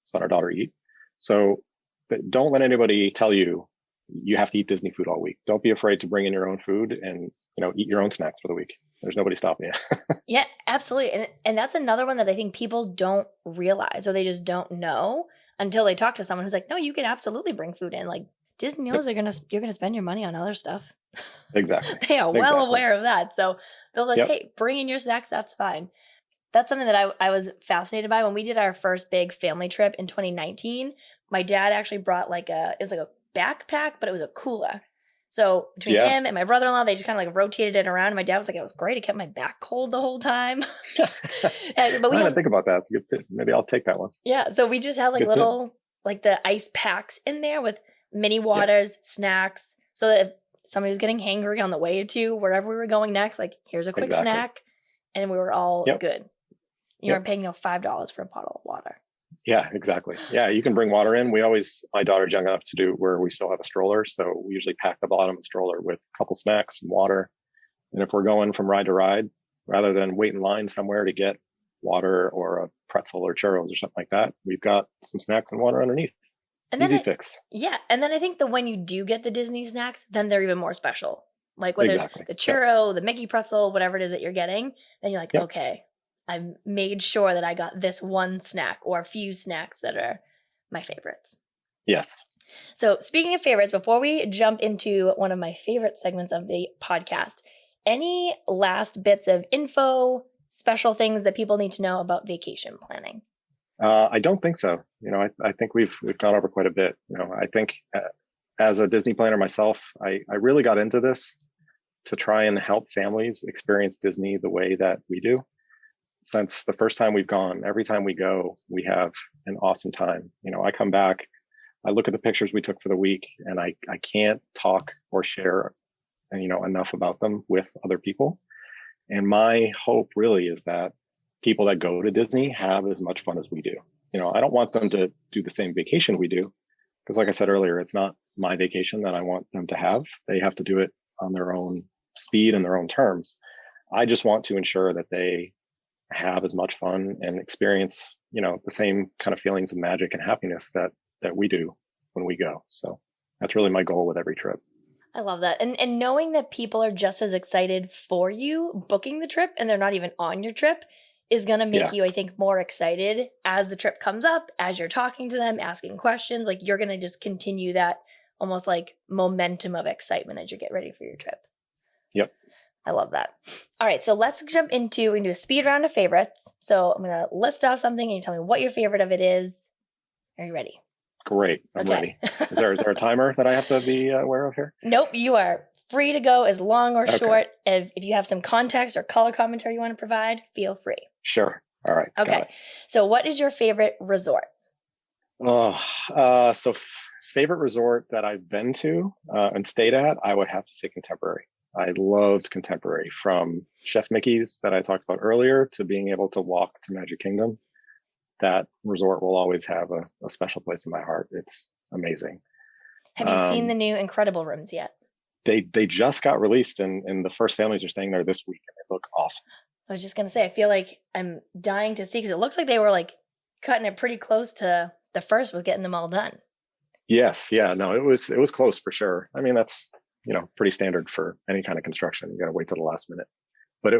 B: son or daughter eat. So don't let anybody tell you have to eat Disney food all week. Don't be afraid to bring in your own food and, eat your own snacks for the week. There's nobody stopping you.
A: Yeah, absolutely. And that's another one that I think people don't realize or they just don't know until they talk to someone who's like, no, you can absolutely bring food in. Like Disney knows you're going to spend your money on other stuff.
B: Exactly.
A: They are well aware of that. So they're like, hey, bring in your snacks. That's fine. That's something that I was fascinated by. When we did our first big family trip in 2019, my dad actually brought it was like a backpack, but it was a cooler. So between him and my brother-in-law, they just kind of like rotated it around. And my dad was like, it was great. It kept my back cold the whole time.
B: But I didn't think about that. It's a good tip. Maybe I'll take that one.
A: Yeah. So we just had like little, like the ice packs in there with mini waters, snacks. So that if somebody was getting hangry on the way to wherever we were going next, like here's a quick snack. And we were all good. You weren't paying $5 for a bottle of water.
B: Yeah, exactly. Yeah, you can bring water in. My daughter's young enough to do where we still have a stroller. So we usually pack the bottom of the stroller with a couple snacks and water. And if we're going from ride to ride, rather than wait in line somewhere to get water or a pretzel or churros or something like that, we've got some snacks and water underneath.
A: And
B: easy fix.
A: Yeah. And then I think that when you do get the Disney snacks, then they're even more special. Like whether it's the churro, the Mickey pretzel, whatever it is that you're getting, then you're like, okay, I made sure that I got this one snack or a few snacks that are my favorites.
B: Yes.
A: So speaking of favorites, before we jump into one of my favorite segments of the podcast, any last bits of info, special things that people need to know about vacation planning?
B: I don't think so. I think we've gone over quite a bit. I think as a Disney planner myself, I really got into this to try and help families experience Disney the way that we do. Since the first time we've gone, every time we go, we have an awesome time. I come back, I look at the pictures we took for the week, and I can't talk or share, enough about them with other people. And my hope really is that people that go to Disney have as much fun as we do. I don't want them to do the same vacation we do, because like I said earlier, it's not my vacation that I want them to have. They have to do it on their own speed and their own terms. I just want to ensure that they have as much fun and experience, the same kind of feelings of magic and happiness that we do when we go. So that's really my goal with every trip.
A: I love that. And knowing that people are just as excited for you booking the trip and they're not even on your trip is going to make you, I think, more excited as the trip comes up, as you're talking to them, asking questions. Like you're going to just continue that almost like momentum of excitement as you get ready for your trip.
B: Yep.
A: I love that. All right. So let's jump into, we can do a speed round of favorites. So I'm going to list off something and you tell me what your favorite of it is. Are you ready?
B: Great. I'm ready. Is there a timer that I have to be aware of here?
A: Nope. You are free to go as long or short. If you have some context or color commentary you want to provide, feel free.
B: Sure. All right.
A: Okay. So what is your favorite resort?
B: So favorite resort that I've been to and stayed at, I would have to say Contemporary. I loved Contemporary, from Chef Mickey's that I talked about earlier to being able to walk to Magic Kingdom. that resort will always have a special place in my heart. It's amazing.
A: Have you seen the new Incredible rooms yet?
B: They just got released, and the first families are staying there this week, and they look awesome.
A: I was just going to say, I feel like I'm dying to see, because it looks like they were like cutting it pretty close to the first with getting them all done.
B: Yes. Yeah. No, it was close for sure. I mean, that's, pretty standard for any kind of construction. You got to wait till the last minute, but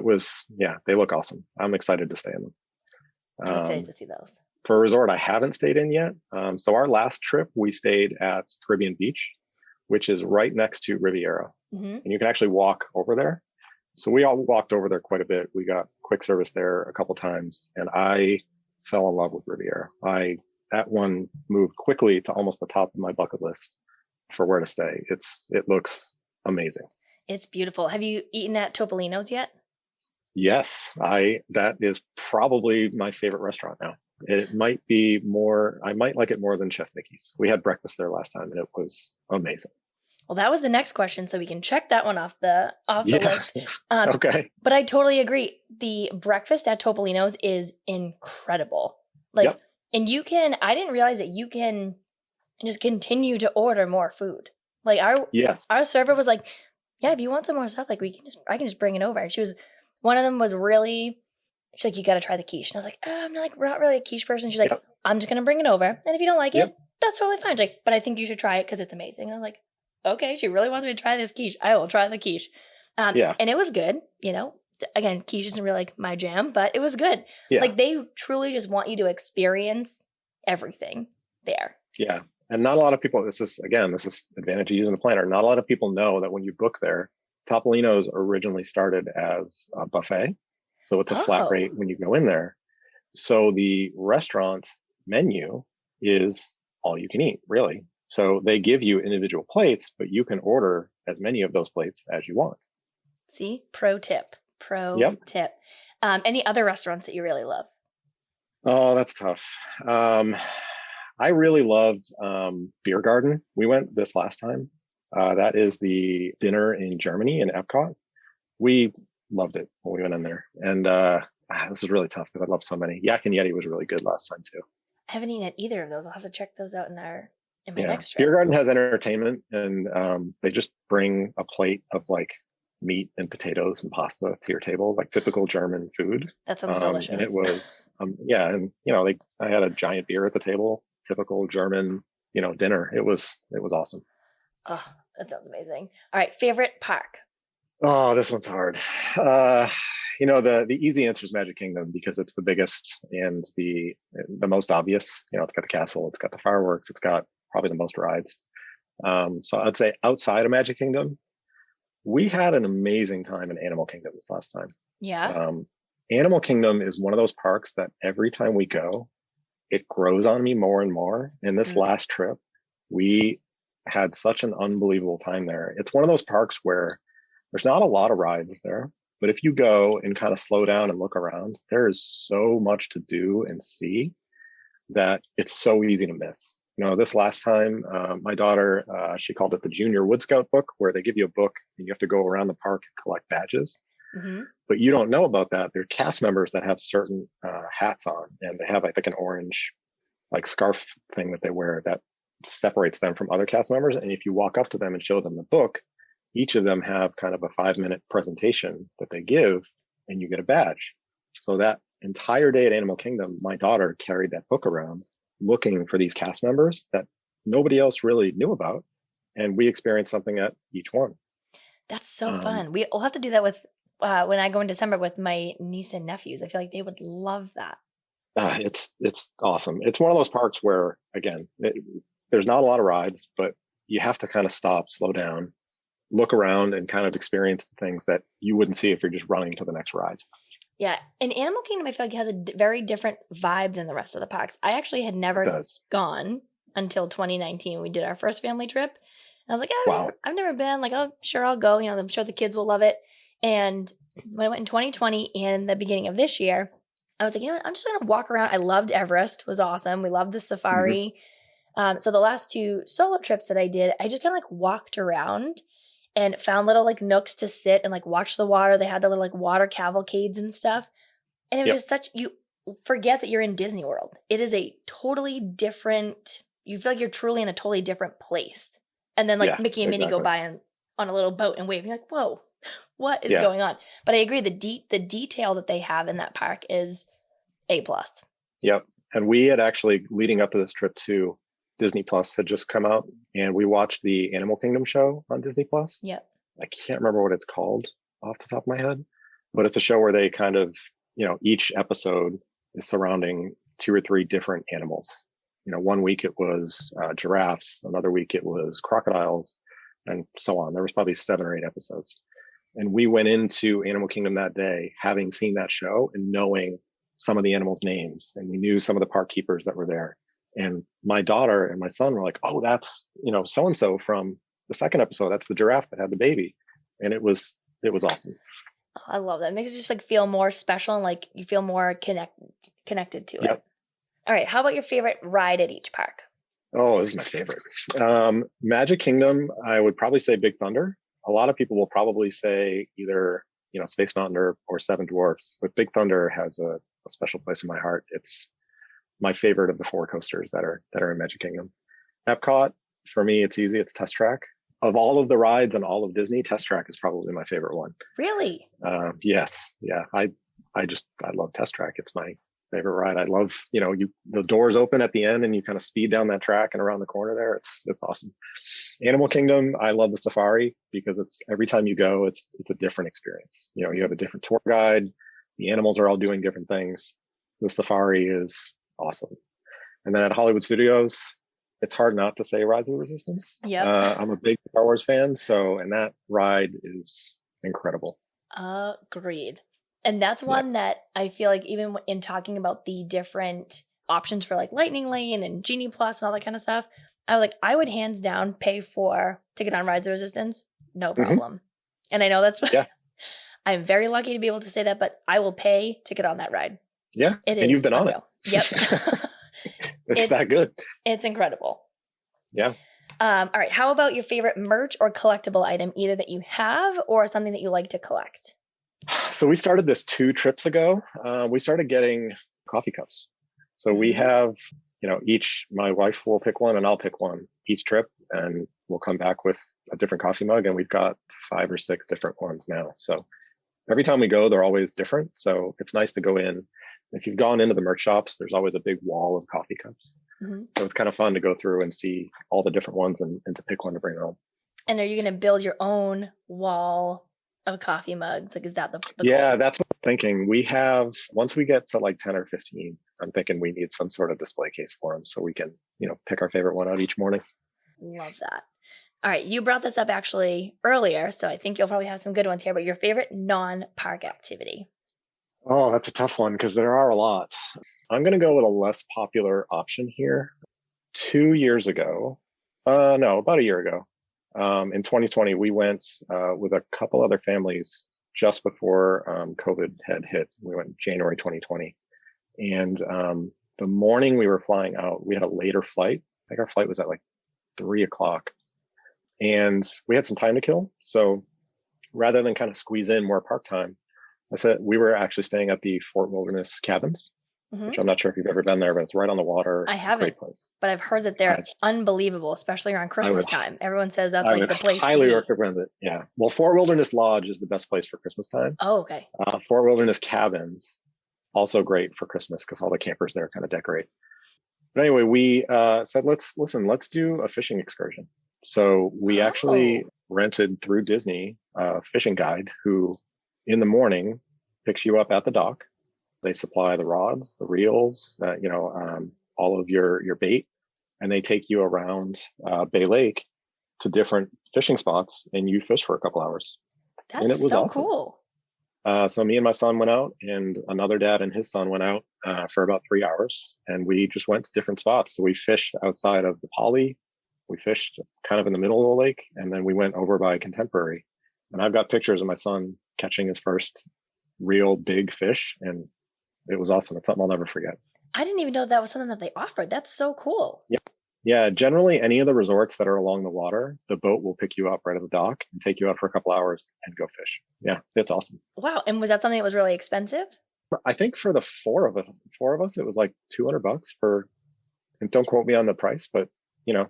B: they look awesome. I'm excited to stay in them.
A: I'm excited to see those.
B: For a resort I haven't stayed in yet. So our last trip, we stayed at Caribbean Beach, which is right next to Riviera. Mm-hmm. And you can actually walk over there. So we all walked over there quite a bit. We got quick service there a couple times, and I fell in love with Riviera. That one moved quickly to almost the top of my bucket list for where to stay. It looks amazing. It's
A: beautiful. Have you eaten at Topolino's yet?
B: Yes, that is probably my favorite restaurant now. It might be more, I might like it more than Chef Mickey's. We had breakfast there last time and it was amazing.
A: Well, that was the next question, so we can check that one off the list.
B: Okay.
A: But I totally agree. The breakfast at Topolino's is incredible. And I didn't realize that you can just continue to order more food. Our server was like, yeah, if you want some more stuff, I can just bring it over. And one of them was really, she's like, you got to try the quiche. And I was like, I'm not really a quiche person. She's like, I'm just going to bring it over. And if you don't like it, that's totally fine. She's like, but I think you should try it because it's amazing. And I was like, okay, she really wants me to try this quiche. I will try the quiche. And it was good. Again, quiche isn't really like my jam, but it was good. Yeah. They truly just want you to experience everything there.
B: Yeah. And not a lot of people, this is advantage of using the planner. Not a lot of people know that when you book there, Topolino's originally started as a buffet. So it's a flat rate when you go in there. So the restaurant menu is all you can eat, really. So they give you individual plates, but you can order as many of those plates as you want.
A: See, pro tip. Tip. Any other restaurants that you really love?
B: Oh, that's tough. I really loved Beer Garden. We went this last time. That is the dinner in Germany in Epcot. We loved it when we went in there. And this is really tough because I love so many. Yak and Yeti was really good last time too.
A: I haven't eaten at either of those. I'll have to check those out in my next trip.
B: Beer Garden has entertainment, and they just bring a plate of meat and potatoes and pasta to your table, typical German food.
A: That sounds delicious.
B: And it was, I had a giant beer at the table, typical German, dinner. It was awesome.
A: Oh, that sounds amazing. All right. Favorite park?
B: Oh, this one's hard. The easy answer is Magic Kingdom because it's the biggest and the most obvious. It's got the castle, it's got the fireworks, it's got probably the most rides. So I'd say outside of Magic Kingdom, we had an amazing time in Animal Kingdom this last time.
A: Yeah.
B: Animal Kingdom is one of those parks that every time we go, it grows on me more and more. And this last trip, we had such an unbelievable time there. It's one of those parks where there's not a lot of rides there, but if you go and kind of slow down and look around, there is so much to do and see that it's so easy to miss. This last time, my daughter, she called it the Junior Wood Scout book, where they give you a book and you have to go around the park and collect badges. Mm-hmm. But you don't know about that. There are cast members that have certain hats on, and they have, I think, an orange scarf thing that they wear that separates them from other cast members. And if you walk up to them and show them the book, each of them have kind of a 5-minute presentation that they give, and you get a badge. So that entire day at Animal Kingdom, my daughter carried that book around looking for these cast members that nobody else really knew about. And we experienced something at each one.
A: That's so fun. We'll have to do that with when I go in December with my niece and nephews. I feel like they would love that.
B: It's awesome. It's one of those parks where, again, there's not a lot of rides, but you have to kind of stop, slow down, look around, and kind of experience the things that you wouldn't see if you're just running to the next ride.
A: Yeah. And Animal Kingdom, I feel like, has a very different vibe than the rest of the parks. I actually had never gone until 2019. We did our first family trip. And I was like, wow. I've never been. I'll go. I'm sure the kids will love it. And when I went in 2020 and the beginning of this year, I was like, I'm just going to walk around. I loved Everest. It was awesome. We loved the safari. Mm-hmm. So the last 2 solo trips that I did, I just kind of walked around and found little nooks to sit and watch the water. They had the little water cavalcades and stuff. And it was just forget that you're in Disney World. It is a totally different, you feel like you're truly in a totally different place. And then like Mickey and Minnie go by on a little boat and wave. And you're like, whoa, what is going on? But I agree, the detail that they have in that park is A+.
B: Yep. And we had actually, leading up to this trip too, Disney Plus had just come out and we watched the Animal Kingdom show on Disney Plus.
A: Yep.
B: I can't remember what it's called off the top of my head, but it's a show where they kind of, each episode is surrounding 2 or 3 different animals. One week it was giraffes, another week it was crocodiles, and so on. There was probably 7 or 8 episodes. And we went into Animal Kingdom that day, having seen that show and knowing some of the animals' names. And we knew some of the park keepers that were there. And my daughter and my son were like, oh, that's, so-and-so from the second episode. That's the giraffe that had the baby. And it was awesome.
A: Oh, I love that. It makes it just like feel more special and like you feel more connected to it. All right. How about your favorite ride at each park?
B: Oh, this is my favorite. Magic Kingdom, I would probably say Big Thunder. A lot of people will probably say either, Space Mountain or Seven Dwarfs, but Big Thunder has a special place in my heart. It's my favorite of the 4 coasters that are in Magic Kingdom. Epcot, for me, it's easy. It's Test Track. Of all of the rides and all of Disney, Test Track is probably my favorite one.
A: Really?
B: Yes. Yeah. I love Test Track. It's my favorite ride. I love, the doors open at the end and you kind of speed down that track and around the corner there. It's awesome. Animal Kingdom, I love the safari because it's every time you go, it's a different experience. You have a different tour guide. The animals are all doing different things. The safari is awesome. And then at Hollywood Studios, it's hard not to say Rise of the Resistance.
A: Yeah.
B: I'm a big Star Wars fan, and that ride is incredible.
A: Agreed. And that's one that I feel like even in talking about the different options for like Lightning Lane and Genie Plus and all that kind of stuff, I was like, I would hands down pay for ticket on Rise of the Resistance. No problem. Mm-hmm. And I know that's I'm very lucky to be able to say that, but I will pay ticket on that ride.
B: Yeah.
A: It is.
B: And you've been
A: unreal.
B: on it.
A: Yep.
B: it's that good.
A: It's incredible.
B: Yeah.
A: All right. How about your favorite merch or collectible item, either that you have or something that you like to collect?
B: So we started this 2 trips ago. We started getting coffee cups. So we have, each, my wife will pick one and I'll pick one each trip, and we'll come back with a different coffee mug. And we've got 5 or 6 different ones now. So every time we go, they're always different. So it's nice to go in. If you've gone into the merch shops, there's always a big wall of coffee cups. Mm-hmm. So it's kind of fun to go through and see all the different ones and to pick one to bring home.
A: And are you going to build your own wall of coffee mugs? Like, is that the
B: goal? That's what I'm thinking. We have, once we get to like 10 or 15, I'm thinking we need some sort of display case for them so we can, pick our favorite one out each morning.
A: Love that. All right. You brought this up actually earlier, so I think you'll probably have some good ones here, but your favorite non-park activity?
B: Oh, that's a tough one because there are a lot. I'm going to go with a less popular option here. 2 years ago, about a year ago, in 2020, we went with a couple other families just before COVID had hit. We went January 2020. And the morning we were flying out, we had a later flight. I think our flight was at like 3:00. And we had some time to kill. So rather than kind of squeeze in more park time, I said we were actually staying at the Fort Wilderness Cabins, mm-hmm. which I'm not sure if you've ever been there, but it's right on the water.
A: I haven't, a great place. But I've heard that they're unbelievable, especially around Christmas time. Everyone says that's like the place. I highly
B: recommend it. Yeah. Well, Fort Wilderness Lodge is the best place for Christmas time.
A: Oh, okay.
B: Fort Wilderness Cabins, also great for Christmas because all the campers there kind of decorate. But anyway, we said, let's do a fishing excursion. So we actually rented through Disney a fishing guide who in the morning picks you up at the dock. They supply the rods, the reels, all of your bait, and they take you around Bay Lake to different fishing spots, and you fish for a couple hours.
A: That's and it was so awesome. Cool.
B: So me and my son went out, and another dad and his son went out for about 3 hours, and we just went to different spots. So we fished outside of the Poly. We fished kind of in the middle of the lake, and then we went over by Contemporary. And I've got pictures of my son catching his first real big fish, and it was awesome. It's something I'll never forget.
A: I didn't even know that was something that they offered. That's so cool.
B: Yeah. Generally, any of the resorts that are along the water, the boat will pick you up right at the dock and take you out for a couple hours and go fish. Yeah, it's awesome.
A: Wow. And was that something that was really expensive?
B: I think for the four of us, it was like $200 for, and don't quote me on the price, but you know,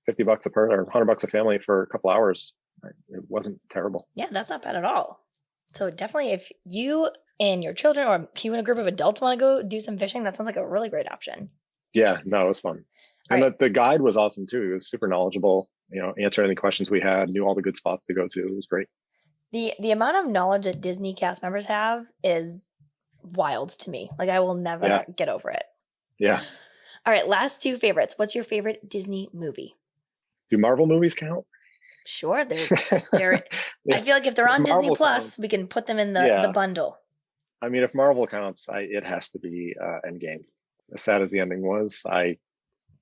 B: $50 a person or $100 a family for a couple hours. It wasn't terrible.
A: Yeah, that's not bad at all. So definitely if you and your children or you and a group of adults want to go do some fishing, that sounds like a really great option.
B: Yeah, no, it was fun. And the guide was awesome too. He was super knowledgeable, you know, answered any questions we had, knew all the good spots to go to. It was great.
A: The amount of knowledge that Disney cast members have is wild to me. Like I will never get over it.
B: Yeah.
A: All right, last two favorites. What's your favorite Disney movie?
B: Do Marvel movies count?
A: Sure. They're I feel like if they're on Disney Plus, we can put them in the bundle.
B: I mean, if Marvel counts, it has to be Endgame. As sad as the ending was, I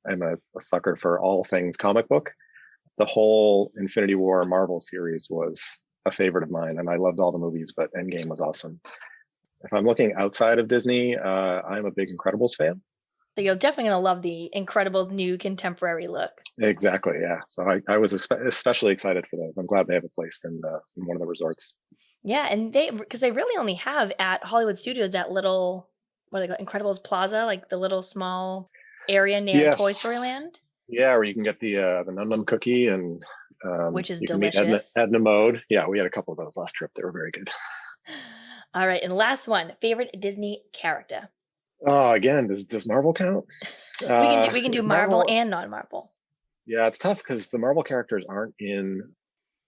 B: am a sucker for all things comic book. The whole Infinity War Marvel series was a favorite of mine, and I loved all the movies, but Endgame was awesome. If I'm looking outside of Disney, I'm a big Incredibles fan.
A: So you're definitely going to love the Incredibles new contemporary look.
B: Exactly, yeah. So I was especially excited for those. I'm glad they have a place in one of the resorts.
A: Yeah, and because they really only have at Hollywood Studios that little, what do they call it, Incredibles Plaza, like the little small area near Toy Story Land.
B: Yeah, where you can get the Num Num cookie and
A: which is delicious.
B: Edna Mode. Yeah, we had a couple of those last trip. They were very good.
A: All right, and last one, favorite Disney character.
B: Oh, again, does Marvel count?
A: We can do Marvel and non-Marvel.
B: Yeah, it's tough because the Marvel characters aren't in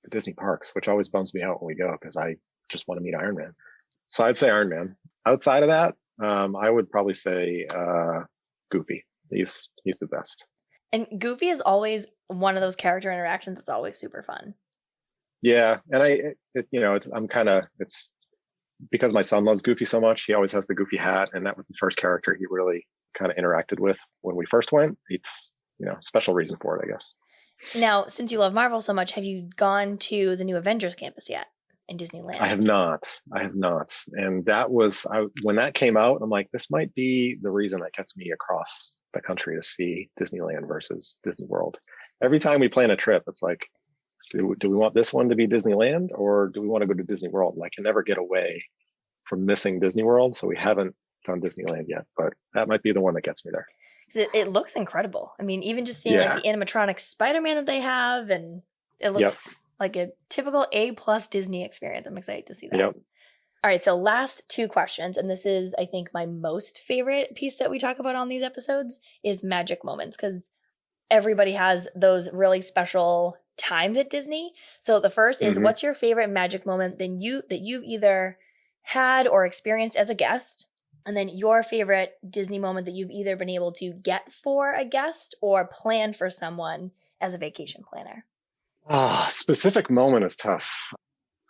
B: the Disney parks, which always bums me out when we go because I just want to meet Iron Man. So I'd say Iron Man. Outside of that, I would probably say Goofy. He's the best.
A: And Goofy is always one of those character interactions that's always super fun.
B: Yeah, and it's because my son loves Goofy so much. He always has the Goofy hat, and that was the first character he really kind of interacted with when we first went. It's special reason for it, I guess.
A: Now, since you love Marvel so much, have you gone to the new Avengers campus yet in Disneyland?
B: I have not. And that was when that came out. I'm like, this might be the reason that gets me across the country to see Disneyland versus Disney World. Every time we plan a trip, it's like, do we want this one to be Disneyland or do we want to go to Disney World? And I can never get away from missing Disney World, so we haven't done Disneyland yet, but that might be the one that gets me there.
A: It looks incredible. I mean, even just seeing like the animatronic Spider-Man that they have, and it looks like a typical A+ Disney experience. I'm excited to see that. Yep. All right, so last two questions, and this is, I think, my most favorite piece that we talk about on these episodes is magic moments, because everybody has those really special times at Disney. So the first is, what's your favorite magic moment that you've either had or experienced as a guest? And then your favorite Disney moment that you've either been able to get for a guest or plan for someone as a vacation planner.
B: Specific moment is tough.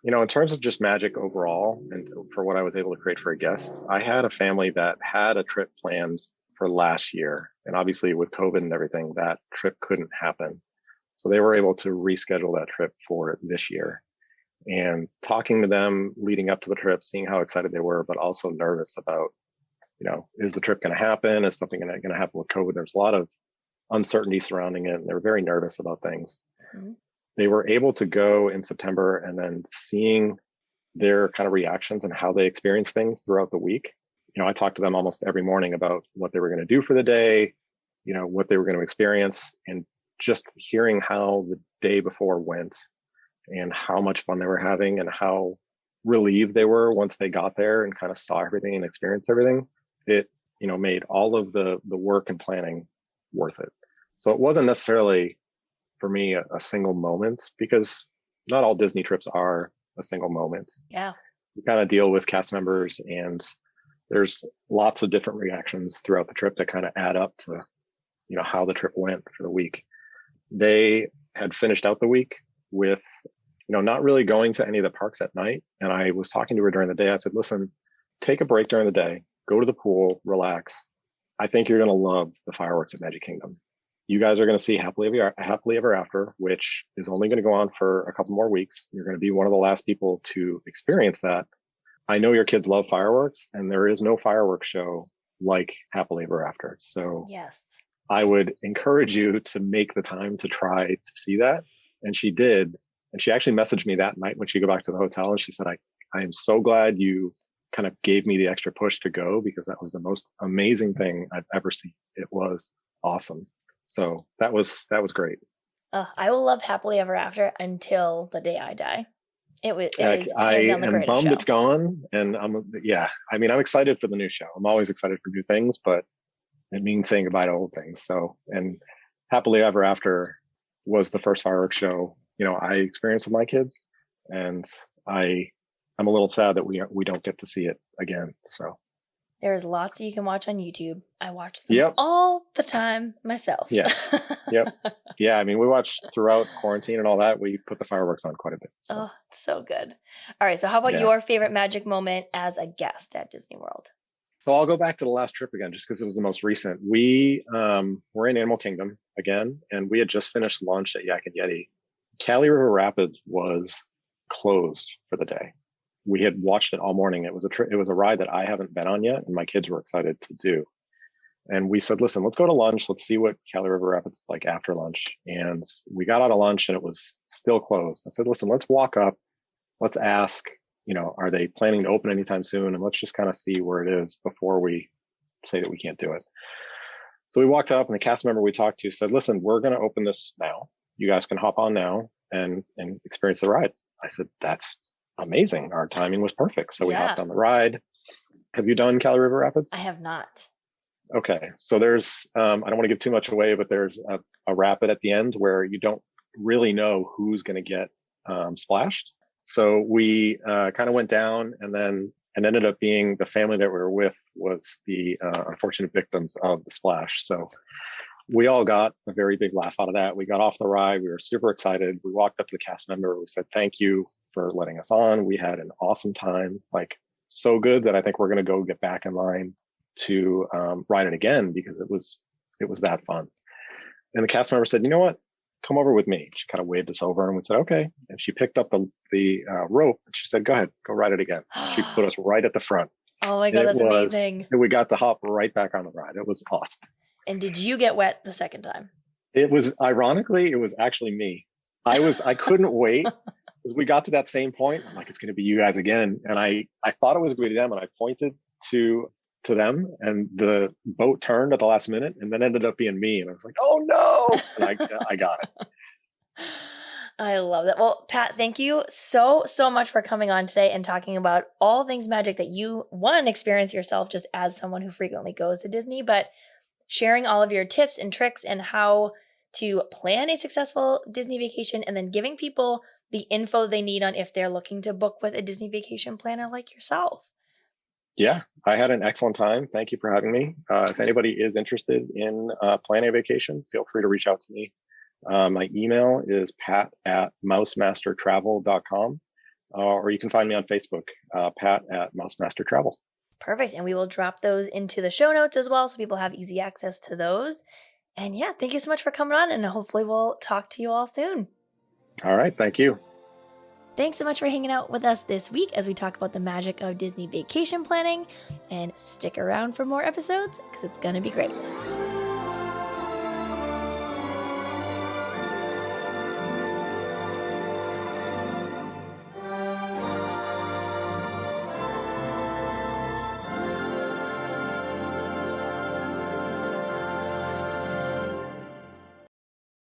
B: In terms of just magic overall and for what I was able to create for a guest, I had a family that had a trip planned for last year. And obviously with COVID and everything, that trip couldn't happen. So they were able to reschedule that trip for this year. And talking to them leading up to the trip, seeing how excited they were, but also nervous about, is the trip going to happen? Is something going to happen with COVID? There's a lot of uncertainty surrounding it. And they were very nervous about things. Mm-hmm. They were able to go in September, and then seeing their kind of reactions and how they experience things throughout the week. I talked to them almost every morning about what they were going to do for the day, what they were going to experience, and just hearing how the day before went and how much fun they were having and how relieved they were once they got there and kind of saw everything and experienced everything. It, made all of the work and planning worth it. So it wasn't necessarily for me a single moment, because not all Disney trips are a single moment.
A: Yeah.
B: You kind of deal with cast members, and there's lots of different reactions throughout the trip that kind of add up to, how the trip went for the week. They had finished out the week with, not really going to any of the parks at night. And I was talking to her during the day. I said, listen, take a break during the day, go to the pool, relax. I think you're going to love the fireworks at Magic Kingdom. You guys are going to see Happily Ever After, which is only going to go on for a couple more weeks. You're going to be one of the last people to experience that. I know your kids love fireworks, and there is no fireworks show like Happily Ever After. So
A: yes,
B: I would encourage you to make the time to try to see that. And she did. And she actually messaged me that night when she got back to the hotel, and she said, I am so glad you kind of gave me the extra push to go because that was the most amazing thing I've ever seen. It was awesome. So that was great.
A: I will love Happily Ever After until the day I die. It was
B: I
A: am
B: bummed
A: show.
B: It's gone, and I'm excited for the new show. I'm always excited for new things, but it means saying goodbye to old things. So, and Happily Ever After was the first fireworks show I experienced with my kids, and I'm a little sad that we don't get to see it again. So
A: there's lots that you can watch on YouTube. I watch them all the time myself.
B: Yes. Yep. Yeah. I mean, we watched throughout quarantine and all that. We put the fireworks on quite a bit. So.
A: Oh, so good. All right. So how about your favorite magic moment as a guest at Disney World?
B: So I'll go back to the last trip again, just because it was the most recent. We were in Animal Kingdom again, and we had just finished lunch at Yak and Yeti. Cali River Rapids was closed for the day. We had watched it all morning. It was a ride that I haven't been on yet, and my kids were excited to do. And we said, listen, let's go to lunch. Let's see what Cali River Rapids is like after lunch. And we got out of lunch and it was still closed. I said, listen, let's walk up. Let's ask, are they planning to open anytime soon? And let's just kind of see where it is before we say that we can't do it. So we walked up and the cast member we talked to said, listen, we're going to open this now. You guys can hop on now and experience the ride. I said, that's amazing. Our timing was perfect. So we hopped on the ride. Have you done Cali River Rapids?
A: I have not.
B: Okay. So there's, I don't want to give too much away, but there's a rapid at the end where you don't really know who's going to get splashed. So we kind of went down and ended up being the family that we were with was the unfortunate victims of the splash. So we all got a very big laugh out of that. We got off the ride. We were super excited. We walked up to the cast member. We said, thank you for letting us on. We had an awesome time, like so good that I think we're going to go get back in line to ride it again because it was that fun. And the cast member said, you know what? Come over with me. She kind of waved us over and we said, okay. And she picked up the rope and she said, go ahead, go ride it again. She put us right at the front.
A: Oh my God, that's amazing.
B: And we got to hop right back on the ride. It was awesome.
A: And did you get wet the second time?
B: It was, ironically, it was actually me. I couldn't wait because we got to that same point. I'm like, it's going to be you guys again. And I thought it was going to be them. And I pointed to them and the boat turned at the last minute and then ended up being me. And I was like, oh no. And I got it.
A: I love that. Well, Pat, thank you so much for coming on today and talking about all things magic that you want to experience yourself just as someone who frequently goes to Disney, but sharing all of your tips and tricks and how to plan a successful Disney vacation and then giving people the info they need on if they're looking to book with a Disney vacation planner like yourself.
B: Yeah, I had an excellent time. Thank you for having me. If anybody is interested in planning a vacation, feel free to reach out to me. My email is pat@mousemastertravel.com, or you can find me on Facebook, pat@mousemastertravel.
A: Perfect. And we will drop those into the show notes as well so people have easy access to those. And yeah, thank you so much for coming on and hopefully we'll talk to you all soon.
B: All right. Thank you.
A: Thanks so much for hanging out with us this week as we talk about the magic of Disney vacation planning, and stick around for more episodes because it's going to be great.